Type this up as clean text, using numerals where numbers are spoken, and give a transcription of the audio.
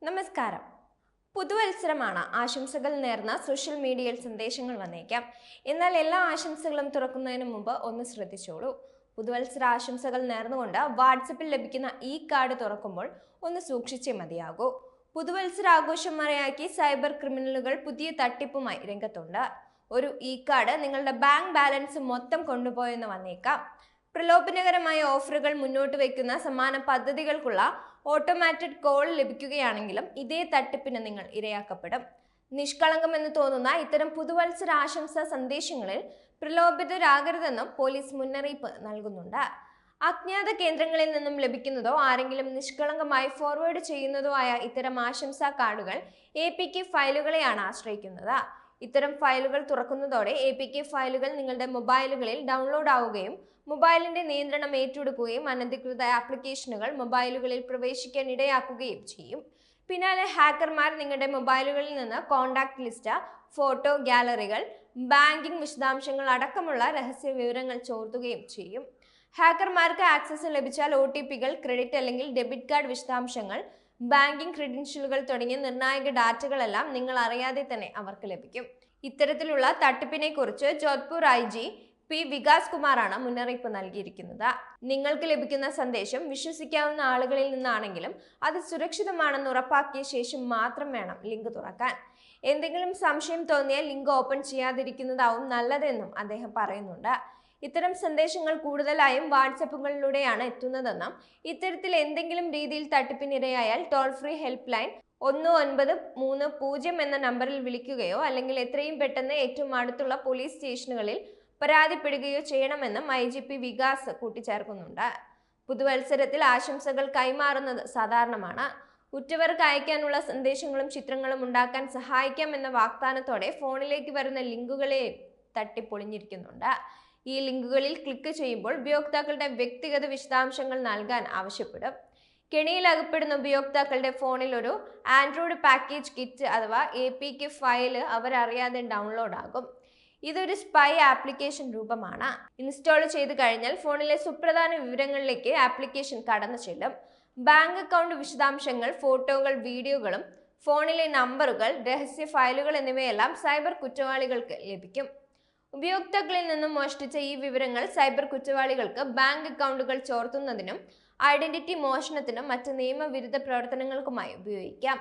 നമസ്കാരം. പുതുവത്സരമാണ്. ആശംസകൾ നേർന്ന സോഷ്യൽ മീഡിയയിൽ സന്ദേശങ്ങൾ വന്നേക്കാം. എന്നാൽ എല്ലാ ആശംസകളും തുറക്കുന്നതിന് മുമ്പ് ഒന്ന് ശ്രദ്ധിച്ചോളൂ. പുതുവത്സര ആശംസകൾ നേർന്നുകൊണ്ട് വാട്സപ്പിൽ ലഭിക്കുന്ന ഈ കാർഡ് തുറക്കുമ്പോൾ ഒന്ന് സൂക്ഷിച്ചേ മതിയാകൂ. പുതുവത്സര ആഘോഷം മറയാക്കി സൈബർ ക്രിമിനലുകൾ പുതിയ തട്ടിപ്പുമായി രംഗത്തുണ്ട്. ഒരു ഈ കാർഡ് നിങ്ങളുടെ ബാങ്ക് ബാലൻസ് മൊത്തം കൊണ്ടുപോയെന്ന് വന്നേക്കാം. പ്രലോഭനകരമായ ഓഫറുകൾ മുന്നോട്ട് വയ്ക്കുന്ന സമാന പദ്ധതികൾക്കുള്ള ഓട്ടോമാറ്റഡ് കോൾ ലഭിക്കുകയാണെങ്കിലും ഇതേ തട്ടിപ്പിന് നിങ്ങൾ ഇരയാക്കപ്പെടും. നിഷ്കളങ്കമെന്ന് തോന്നുന്ന ഇത്തരം പുതുവത്സര ആശംസാ സന്ദേശങ്ങളിൽ പ്രലോഭിതരാകരുതെന്നും പോലീസ് മുന്നറിയിപ്പ് നൽകുന്നുണ്ട്. അജ്ഞാത കേന്ദ്രങ്ങളിൽ നിന്നും ലഭിക്കുന്നതോ ആരെങ്കിലും നിഷ്കളങ്കമായി ഫോർവേഡ് ചെയ്യുന്നതോ ആയ ഇത്തരം ആശംസാ കാർഡുകൾ APK ഫയലുകളെയാണ് ആശ്രയിക്കുന്നത്. ഇത്തരം ഫയലുകൾ തുറക്കുന്നതോടെ APK ഫയലുകൾ നിങ്ങളുടെ മൊബൈലുകളിൽ ഡൗൺലോഡ് ആവുകയും മൊബൈലിന്റെ നിയന്ത്രണം ഏറ്റെടുക്കുകയും അനധികൃത ആപ്ലിക്കേഷനുകൾ മൊബൈലുകളിൽ പ്രവേശിക്കാൻ ഇടയാക്കുകയും ചെയ്യും. പിന്നാലെ ഹാക്കർമാർ നിങ്ങളുടെ മൊബൈലുകളിൽ നിന്ന് കോൺടാക്ട് ലിസ്റ്റ്, ഫോട്ടോ ഗാലറികൾ, ബാങ്കിംഗ് വിശദാംശങ്ങൾ അടക്കമുള്ള രഹസ്യ വിവരങ്ങൾ ചോർത്തുകയും ചെയ്യും. ഹാക്കർമാർക്ക് ആക്സസ് ലഭിച്ചാൽ OTPകൾ, ക്രെഡിറ്റ് അല്ലെങ്കിൽ ഡെബിറ്റ് കാർഡ് വിശദാംശങ്ങൾ, ബാങ്കിംഗ് ക്രെഡൻഷ്യലുകൾ തുടങ്ങിയ നിർണായക ഡാറ്റകളെല്ലാം നിങ്ങൾ അറിയാതെ തന്നെ അവർക്ക് ലഭിക്കും. ഇത്തരത്തിലുള്ള തട്ടിപ്പിനെ കുറിച്ച് ജോധ്പൂർ IG P. വികാസ് കുമാറാണ് മുന്നറിയിപ്പ് നൽകിയിരിക്കുന്നത്. നിങ്ങൾക്ക് ലഭിക്കുന്ന സന്ദേശം വിശ്വസിക്കാവുന്ന ആളുകളിൽ നിന്നാണെങ്കിലും അത് സുരക്ഷിതമാണെന്ന് ഉറപ്പാക്കിയ ശേഷം മാത്രം വേണം ലിങ്ക് തുറക്കാൻ. എന്തെങ്കിലും സംശയം തോന്നിയാൽ ലിങ്ക് ഓപ്പൺ ചെയ്യാതിരിക്കുന്നതാവും നല്ലതെന്നും അദ്ദേഹം പറയുന്നുണ്ട്. ഇത്തരം സന്ദേശങ്ങൾ കൂടുതലായും വാട്സപ്പുകളിലൂടെയാണ് എത്തുന്നതെന്നും ഇത്തരത്തിൽ എന്തെങ്കിലും രീതിയിൽ തട്ടിപ്പിനിരയായാൽ ടോൾ ഫ്രീ ഹെൽപ്പ് ലൈൻ 1930 എന്ന നമ്പറിൽ വിളിക്കുകയോ അല്ലെങ്കിൽ എത്രയും പെട്ടെന്ന് ഏറ്റവും അടുത്തുള്ള പോലീസ് സ്റ്റേഷനുകളിൽ പരാതിപ്പെടുകയോ ചെയ്യണമെന്നും IGP വികാസ് കൂട്ടിച്ചേർക്കുന്നുണ്ട്. പുതുവത്സരത്തിൽ ആശംസകൾ കൈമാറുന്നത് സാധാരണമാണ്. ഉറ്റവർക്ക് അയക്കാനുള്ള സന്ദേശങ്ങളും ചിത്രങ്ങളും ഉണ്ടാക്കാൻ സഹായിക്കാമെന്ന വാഗ്ദാനത്തോടെ ഫോണിലേക്ക് വരുന്ന ലിങ്കുകളെ തട്ടിപ്പൊളിഞ്ഞിരിക്കുന്നുണ്ട്. ഈ ലിങ്കുകളിൽ ക്ലിക്ക് ചെയ്യുമ്പോൾ ഉപയോക്താക്കളുടെ വ്യക്തിഗത വിശദാംശങ്ങൾ നൽകാൻ ആവശ്യപ്പെടും. കെണിയിൽ അകപ്പെടുന്ന ഉപയോക്താക്കളുടെ ഫോണിൽ ഒരു ആൻഡ്രോയിഡ് പാക്കേജ് കിറ്റ് അഥവാ APK ഫയല് അവരറിയാതെ ഡൗൺലോഡ് ആകും. ഇതൊരു സ്പൈ ആപ്ലിക്കേഷൻ രൂപമാണ്. ഇൻസ്റ്റാൾ ചെയ്ത് കഴിഞ്ഞാൽ ഫോണിലെ സുപ്രധാന വിവരങ്ങളിലേക്ക് ആപ്ലിക്കേഷൻ കടന്നു ചെല്ലും. ബാങ്ക് അക്കൗണ്ട് വിശദാംശങ്ങൾ, ഫോട്ടോകൾ, വീഡിയോകളും ഫോണിലെ നമ്പറുകൾ, രഹസ്യ ഫയലുകൾ എന്നിവയെല്ലാം സൈബർ കുറ്റവാളികൾക്ക് ലഭിക്കും. ഉപയോക്താക്കളിൽ നിന്നും മോഷ്ടിച്ച ഈ വിവരങ്ങൾ സൈബർ കുറ്റവാളികൾക്ക് ബാങ്ക് അക്കൗണ്ടുകൾ ചോർത്തുന്നതിനും ഐഡന്റിറ്റി മോഷണത്തിനും മറ്റ് നിയമവിരുദ്ധ പ്രവർത്തനങ്ങൾക്കുമായി ഉപയോഗിക്കാം.